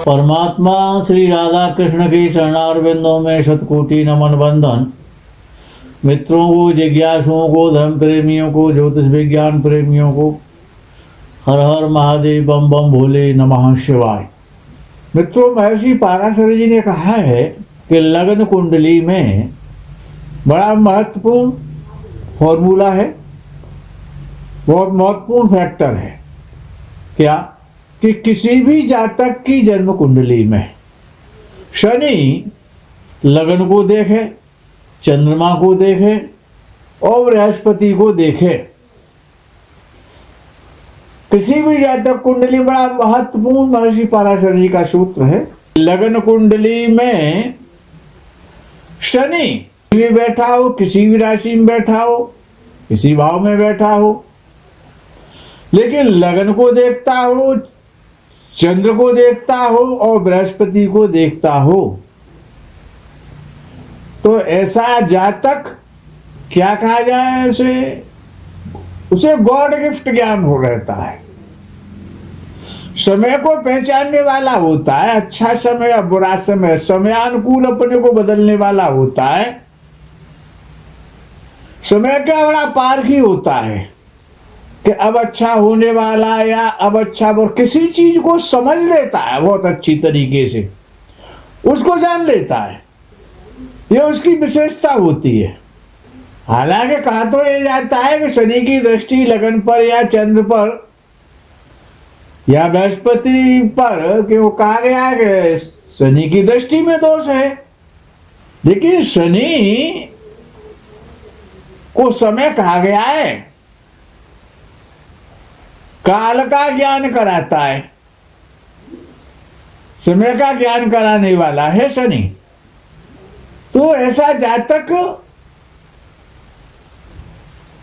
परमात्मा श्री राधा कृष्ण के चरणारविंदों में शतकोटि नमन बंदन। मित्रों को, जिज्ञासुओं को, धर्म प्रेमियों को, ज्योतिष विज्ञान प्रेमियों को हर हर महादेव, बम बम भोले, नमः शिवाय। मित्रों, महर्षि पराशर जी ने कहा है कि लग्न कुंडली में बड़ा महत्वपूर्ण फॉर्मूला है, बहुत महत्वपूर्ण फैक्टर है। क्या कि किसी भी जातक की जन्म कुंडली में शनि लग्न को देखे, चंद्रमा को देखे और बृहस्पति को देखे। किसी भी जातक कुंडली, बड़ा महत्वपूर्ण महर्षि पराशर जी का सूत्र है। लग्न कुंडली में शनि भी बैठा हो, किसी भी राशि में बैठा हो, किसी भाव में बैठा हो, लेकिन लग्न को देखता हो, चंद्र को देखता हो और बृहस्पति को देखता हो, तो ऐसा जातक क्या कहा जाए, उसे गॉड गिफ्ट ज्ञान हो रहता है। समय को पहचानने वाला होता है, अच्छा समय या बुरा समय, समयानुकूल अपने को बदलने वाला होता है। समय का बड़ा पारखी होता है कि अब अच्छा होने वाला या अब अच्छा, और किसी चीज को समझ लेता है बहुत अच्छी तरीके से, उसको जान लेता है। यह उसकी विशेषता होती है। हालांकि कहा तो ये जाता है कि शनि की दृष्टि लगन पर या चंद्र पर या बृहस्पति पर, कि वो कहा गया कि शनि की दृष्टि में दोष है, लेकिन शनि को समय कहा गया है, काल का ज्ञान कराता है, समय का ज्ञान कराने वाला है शनि। तो ऐसा जातक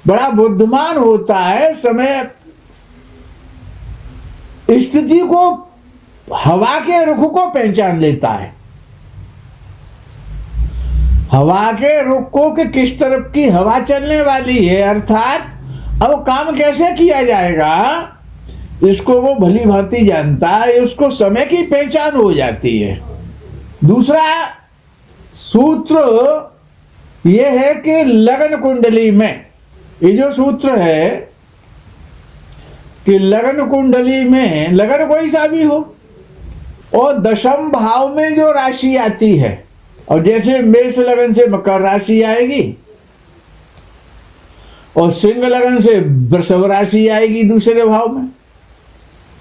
बड़ा बुद्धिमान होता है, समय स्थिति को, हवा के रुख को पहचान लेता है। हवा के रुख को कि किस तरफ की हवा चलने वाली है, अर्थात अब काम कैसे किया जाएगा, इसको वो भली भांति जानता है। उसको समय की पहचान हो जाती है। दूसरा सूत्र यह है कि लग्न कुंडली में, ये जो सूत्र है कि लग्न कुंडली में, लग्न कोई सा भी हो और दशम भाव में जो राशि आती है, और जैसे मेष लगन से मकर राशि आएगी और सिंह लगन से वृषभ राशि आएगी दूसरे भाव में,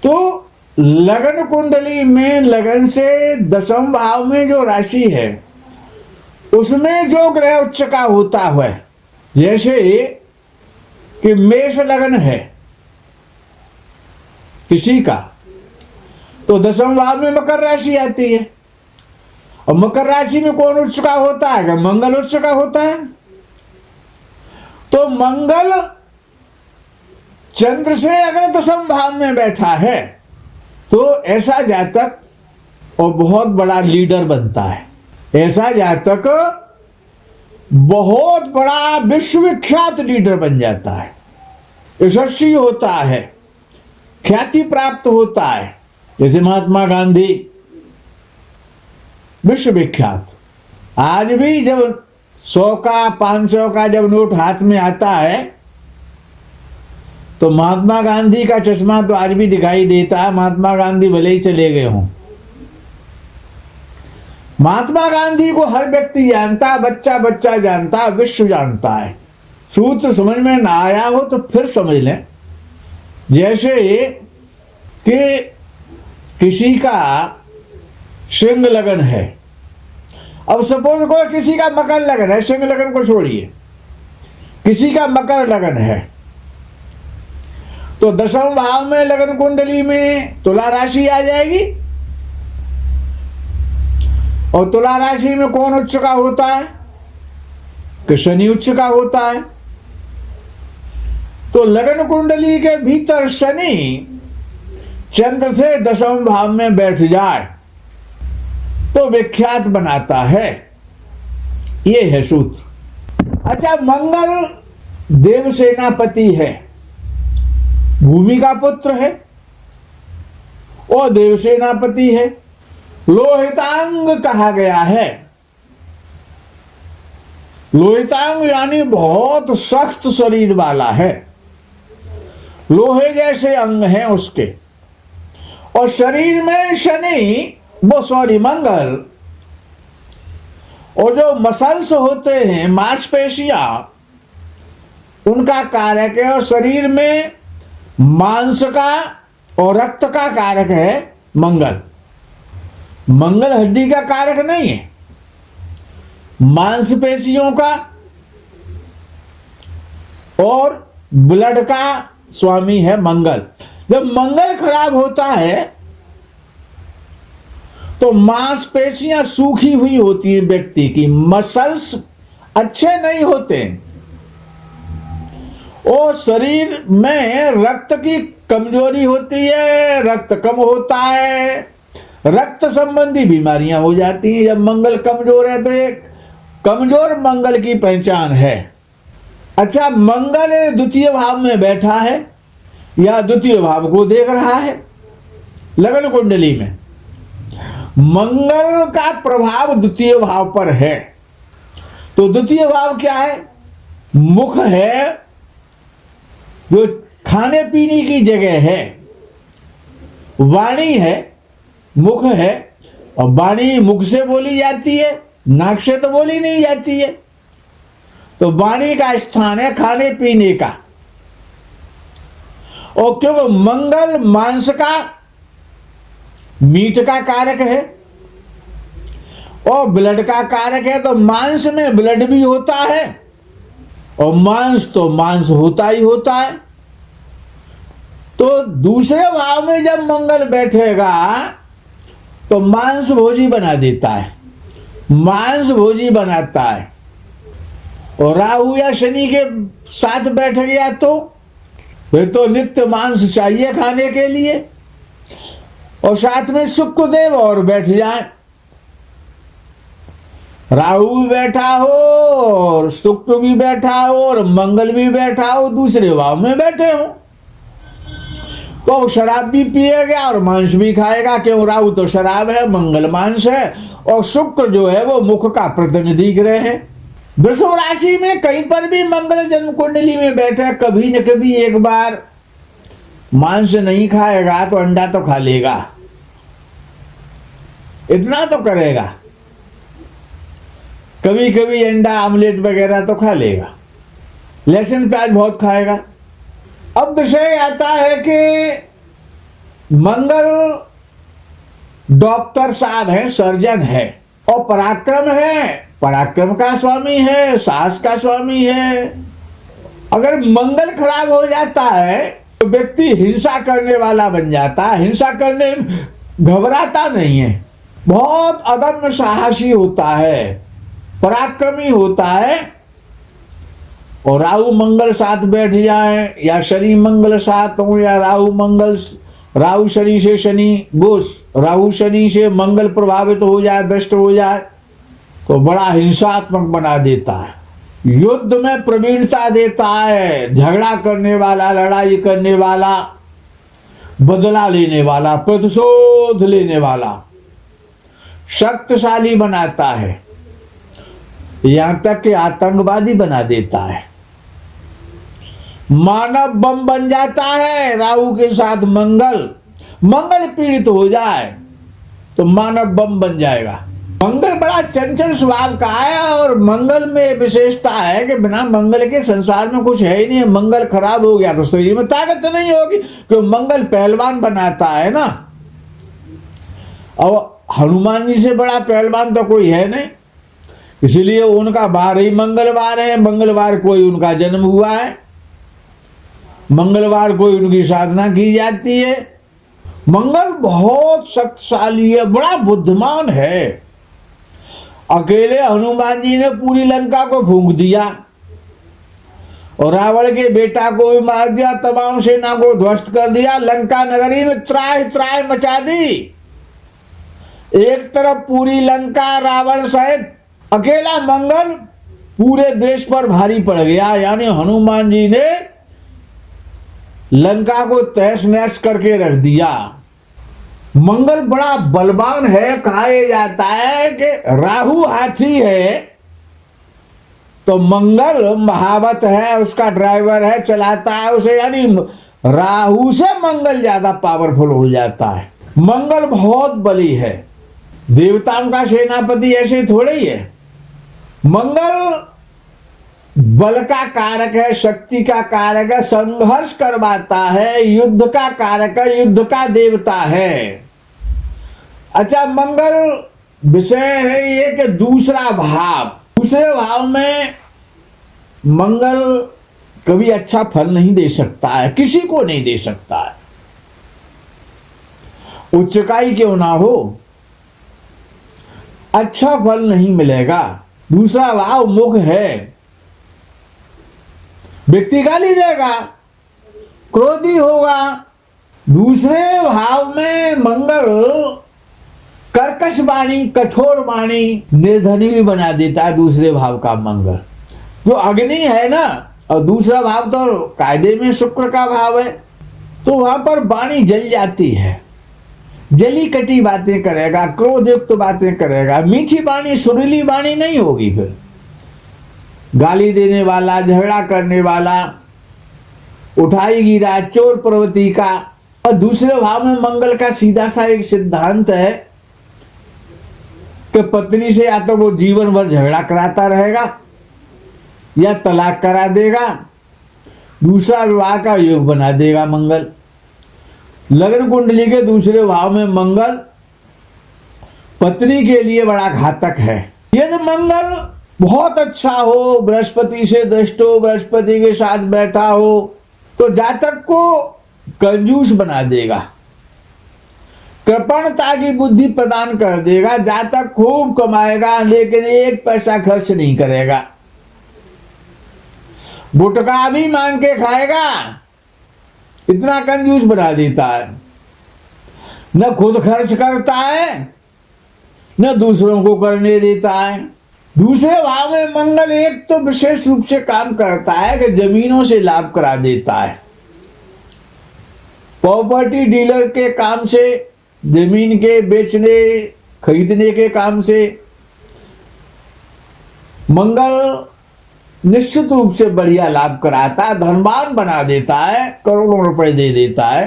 तो लगन कुंडली में लगन से दशम भाव में जो राशि है उसमें जो ग्रह उच्च का होता है, जैसे कि मेष लगन है किसी का, तो दशम भाव में मकर राशि आती है, और मकर राशि में कौन उच्च का होता है, मंगल उच्च का होता है। तो मंगल चंद्र से अगर दशम भाव में बैठा है तो ऐसा जातक और बहुत बड़ा लीडर बनता है। ऐसा जातक बहुत बड़ा विश्वविख्यात लीडर बन जाता है, यशस्वी होता है, ख्याति प्राप्त होता है। जैसे महात्मा गांधी विश्वविख्यात, आज भी जब 100 का 500 का जब नोट हाथ में आता है तो महात्मा गांधी का चश्मा तो आज भी दिखाई देता है, महात्मा गांधी भले ही चले गए हों। महात्मा गांधी को हर व्यक्ति जानता है, बच्चा बच्चा जानता है, विश्व जानता है। सूत्र समझ में ना आया हो तो फिर समझ लें। जैसे कि किसी का सिंह लगन है, अब सपोज को किसी का मकर लगन है, सिंह लगन को छोड़िए, किसी का मकर लगन है, तो दशम भाव में लगन कुंडली में तुला राशि आ जाएगी, और तुला राशि में कौन उच्च का होता है, कि शनि उच्च का होता है। तो लगन कुंडली के भीतर शनि चंद्र से दशम भाव में बैठ जाए तो विख्यात बनाता है। ये है सूत्र। अच्छा, मंगल देव सेनापति है, भूमि का पुत्र है और देव सेनापति है। लोहितांग कहा गया है। लोहितांग यानी बहुत सख्त शरीर वाला है, लोहे जैसे अंग हैं उसके। और शरीर में शनि, वो सॉरी मंगल, और जो मसल्स होते हैं मांसपेशियां, उनका कारक है। और शरीर में मांस का और रक्त का कारक है मंगल। मंगल हड्डी का कारक नहीं है, मांसपेशियों का और ब्लड का स्वामी है मंगल। जब मंगल खराब होता है तो मांसपेशियां सूखी हुई होती है व्यक्ति की, मसल्स अच्छे नहीं होते, और शरीर में रक्त की कमजोरी होती है, रक्त कम होता है, रक्त संबंधी बीमारियां हो जाती हैं। जब मंगल कमजोर है तो एक कमजोर मंगल की पहचान है। अच्छा, मंगल द्वितीय भाव में बैठा है या द्वितीय भाव को देख रहा है लगन कुंडली में, मंगल का प्रभाव द्वितीय भाव पर है। तो द्वितीय भाव क्या है? मुख है, जो खाने पीने की जगह है। वाणी है, मुख है, और वाणी मुख से बोली जाती है, नाक से तो बोली नहीं जाती है। तो वाणी का स्थान है खाने पीने का। और क्योंकि मंगल मांस का, मीट का कारक है और ब्लड का कारक है, तो मांस में ब्लड भी होता है और मांस तो मांस होता ही होता है। तो दूसरे भाव में जब मंगल बैठेगा तो मांस भोजी बना देता है, मांस भोजी बनाता है। और राहु या शनि के साथ बैठ गया तो फिर तो नित्य मांस चाहिए खाने के लिए। और साथ में शुक्रदेव और बैठ जाए, राहु भी बैठा हो और शुक्र भी बैठा हो और मंगल भी बैठा हो, दूसरे भाव में बैठे हो, तो शराब भी पिएगा और मांस भी खाएगा। क्यों? राहु तो शराब है, मंगल मांस है, और शुक्र जो है वो मुख का प्रतिनिधि ग्रह है। वृषभ राशि में कहीं पर भी मंगल जन्म कुंडली में बैठे, कभी न कभी एक बार मांस नहीं खाएगा तो अंडा तो खा लेगा, इतना तो करेगा। कभी कभी अंडा आमलेट वगैरह तो खा लेगा, लहसुन प्याज बहुत खाएगा। अब विषय आता है कि मंगल डॉक्टर साहब है, सर्जन है, और पराक्रम है, पराक्रम का स्वामी है, साहस का स्वामी है। अगर मंगल खराब हो जाता है तो व्यक्ति हिंसा करने वाला बन जाता है, हिंसा करने घबराता नहीं है, बहुत अदम्य साहसी होता है, पराक्रमी होता है। और राहु मंगल साथ बैठ जाए या शनि मंगल साथ हो, या राहु मंगल, राहु शनि से शनि बोस, राहु शनि से मंगल प्रभावित हो जाए, भ्रष्ट हो जाए, तो बड़ा हिंसात्मक बना देता है, युद्ध में प्रवीणता देता है, झगड़ा करने वाला, लड़ाई करने वाला, बदला लेने वाला, प्रतिशोध लेने वाला, शक्तिशाली बनाता है, यहां तक कि आतंकवादी बना देता है, मानव बम बन जाता है। राहु के साथ मंगल, मंगल पीड़ित हो जाए तो मानव बम बन जाएगा। मंगल बड़ा चंचल स्वभाव का है, और मंगल में विशेषता है कि बिना मंगल के संसार में कुछ है ही नहीं। मंगल खराब हो गया तो शरीर में ताकत नहीं होगी, क्योंकि मंगल पहलवान बनाता है ना। और हनुमान जी से बड़ा पहलवान तो कोई है नहीं, इसलिए उनका बार ही मंगलवार है। मंगलवार कोई उनका जन्म हुआ है, मंगलवार कोई उनकी साधना की जाती है। मंगल बहुत शक्तिशाली है, बड़ा बुद्धिमान है। अकेले हनुमान जी ने पूरी लंका को फूंक दिया और रावण के बेटा को भी मार दिया, तमाम सेना को ध्वस्त कर दिया, लंका नगरी में त्राह त्राह मचा दी। एक तरफ पूरी लंका रावण सहित, अकेला मंगल पूरे देश पर भारी पड़ गया। यानी हनुमान जी ने लंका को तहस नहस करके रख दिया। मंगल बड़ा बलवान है। कहा जाता है कि राहु हाथी है तो मंगल महावत है, उसका ड्राइवर है, चलाता है उसे, यानी राहु से मंगल ज्यादा पावरफुल हो जाता है। मंगल बहुत बली है, देवताओं का सेनापति ऐसे थोड़े ही है। मंगल बल का कारक है, शक्ति का कारक है, संघर्ष करवाता है, युद्ध का कारक है, युद्ध का देवता है। अच्छा, मंगल विषय है ये कि दूसरे भाव में मंगल कभी अच्छा फल नहीं दे सकता है, किसी को नहीं दे सकता है, उच्च का ही क्यों ना हो, अच्छा फल नहीं मिलेगा। दूसरा भाव मुख है, व्यक्ति गाली देगा, क्रोधी होगा। दूसरे भाव में मंगल कर्कश वाणी, कठोर वाणी, निर्धनी भी बना देता है दूसरे भाव का मंगल। जो अग्नि है ना, और दूसरा भाव तो कायदे में शुक्र का भाव है, तो वहां पर वाणी जल जाती है, जली कटी बातें करेगा, क्रोधयुक्त बातें करेगा। मीठी वाणी, सुरीली वाणी नहीं होगी, फिर गाली देने वाला, झगड़ा करने वाला, उठाई गिरा, चोर प्रवृत्ति का। और दूसरे भाव में मंगल का सीधा सा एक सिद्धांत है कि पत्नी से या तो वो जीवन भर झगड़ा कराता रहेगा या तलाक करा देगा, दूसरा विवाह का योग बना देगा मंगल। लग्न कुंडली के दूसरे भाव में मंगल पत्नी के लिए बड़ा घातक है। यदि मंगल बहुत अच्छा हो, बृहस्पति से दृष्ट हो, बृहस्पति के साथ बैठा हो, तो जातक को कंजूस बना देगा, कृपणता की बुद्धि प्रदान कर देगा। जातक खूब कमाएगा लेकिन एक पैसा खर्च नहीं करेगा, गुटखा भी मांग के खाएगा, इतना कंजूस बना देता है। न खुद खर्च करता है, न दूसरों को करने देता है। दूसरे भाव में मंगल एक तो विशेष रूप से काम करता है कि जमीनों से लाभ करा देता है। प्रॉपर्टी डीलर के काम से, जमीन के बेचने खरीदने के काम से मंगल निश्चित रूप से बढ़िया लाभ कराता है, धनवान बना देता है, करोड़ों रुपए दे देता है।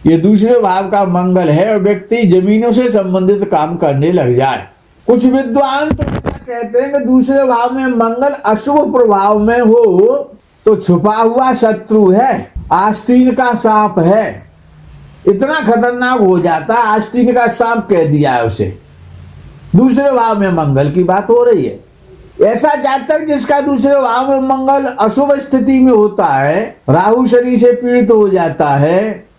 ये दूसरे भाव का मंगल है और व्यक्ति जमीनों से संबंधित काम करने लग जाए। कुछ विद्वान तो ऐसा कहते हैं कि दूसरे भाव में मंगल अशुभ प्रभाव में हो तो छुपा हुआ शत्रु है, आस्तीन का सांप है, इतना खतरनाक हो जाता है, आस्तीन का सांप कह दिया है उसे। दूसरे भाव में मंगल की बात हो रही है। ऐसा जातक जिसका दूसरे भाव में मंगल अशुभ स्थिति में होता है, राहु शनि से पीड़ित हो जाता है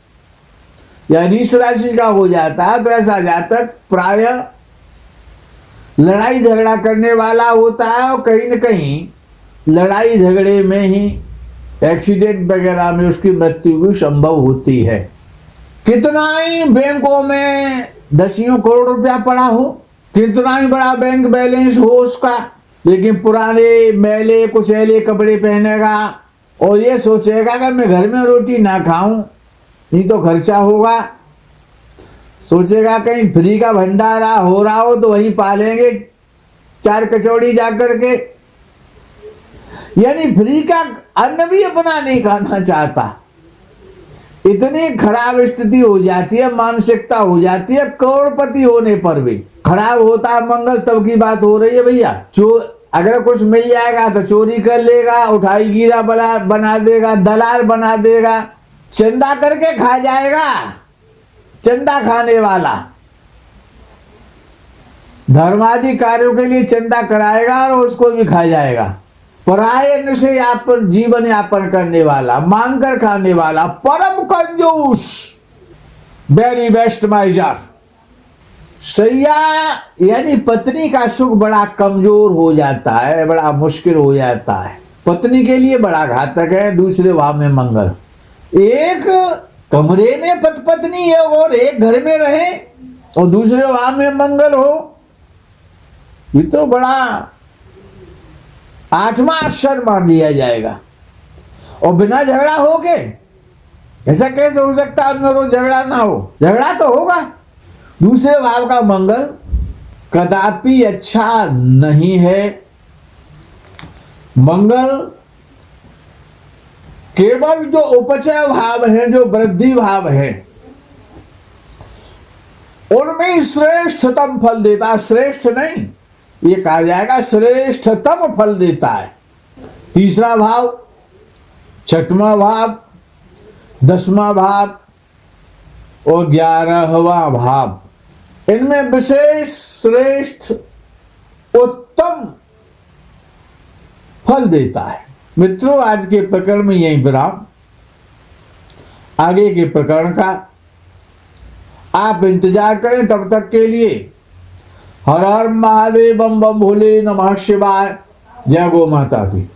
या नीच राशि का हो जाता है, तो ऐसा जातक प्रायः लड़ाई झगड़ा करने वाला होता है और कहीं न कहीं लड़ाई झगड़े में ही एक्सीडेंट वगैरह में उसकी मृत्यु भी संभव होती है। कितना ही बैंकों में दसियों करोड़ रुपया पड़ा हो, कितना ही बड़ा बैंक बैलेंस हो उसका, लेकिन पुराने मैले कुचैले कपड़े पहनेगा और ये सोचेगा कि मैं घर में रोटी ना खाऊं नहीं तो खर्चा होगा। सोचेगा कहीं फ्री का भंडारा हो रहा हो तो वहीं पालेंगे 4 कचौड़ी जाकर के, यानी फ्री का अन्न भी अपना नहीं खाना चाहता। इतनी खराब स्थिति हो जाती है, मानसिकता हो जाती है, करोड़पति होने पर भी खराब होता है मंगल। तब की बात हो रही है भैया। अगर कुछ मिल जाएगा तो चोरी कर लेगा, उठाई गिरा बना देगा, दलाल बना देगा, चंदा करके खा जाएगा, चंदा खाने वाला धर्मादि कार्यों के लिए चंदा कराएगा और उसको भी खा जाएगा। पराये अन्न से जीवन यापन करने वाला, मांग कर खाने वाला, परम कंजूस, वेरी बेस्ट माइजर। सैया यानी पत्नी का सुख बड़ा कमजोर हो जाता है, बड़ा मुश्किल हो जाता है, पत्नी के लिए बड़ा घातक है दूसरे भाव में मंगल। एक कमरे में पत्नी है और एक घर में रहे और दूसरे भाव में मंगल हो, ये तो बड़ा 8वां अक्षर मान लिया जाएगा। और बिना झगड़ा हो के ऐसा कैसे हो सकता है? रोज झगड़ा ना हो, झगड़ा तो होगा। दूसरे भाव का मंगल कदापि अच्छा नहीं है। मंगल केवल जो उपचय भाव है, जो वृद्धि भाव है, उनमें श्रेष्ठतम फल देता है। श्रेष्ठ नहीं, ये कहा जाएगा श्रेष्ठतम फल देता है। तीसरा भाव, छठवां भाव, 10वां भाव और 11वां भाव, इनमें विशेष श्रेष्ठ उत्तम फल देता है। मित्रों, आज के प्रकरण में यही विराम। आगे के प्रकरण का आप इंतजार करें। तब तक के लिए हर हर महादेव, बम बम भोले, नमः शिवाय। जय गौ माता की।